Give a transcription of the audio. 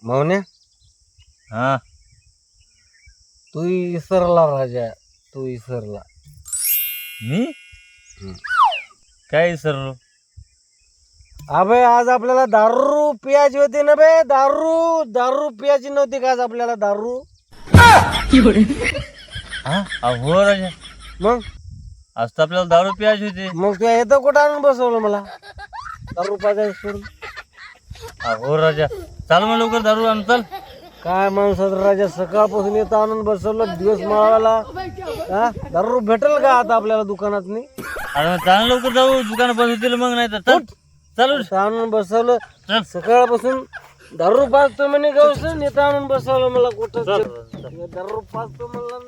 मौन्या हा तू इसरला राजा, तू इसरला. मी काय सर अबे आज आपल्याला दारू पियाची होती ना बे, दारू दारू पियाची नव्हती का आज आपल्याला दारू? हो राजा, मग आज तर आपल्याला दारू प्यायची होती. मग तू येतं कुठं आणून बसवलं मला दारू पाजायला सोडून? हो राजा, चाल मग लवकर दारू आण चल. काय माणसात राजा, सकाळपासून येतं आणून बसवलं, दिवस माळाला. हा दारू भेटेल का आता आपल्याला दुकानात नाही? अरे मग चाल लवकर जाऊ, दुकान बंद होतील मग. नाही तर चल चालू आणून बसवलं चल. सकाळपासून. दारू पाजतो म्हणे गवस, नेता आणून बसवलं मला कुठं. दारू पाजतो म्हणलं.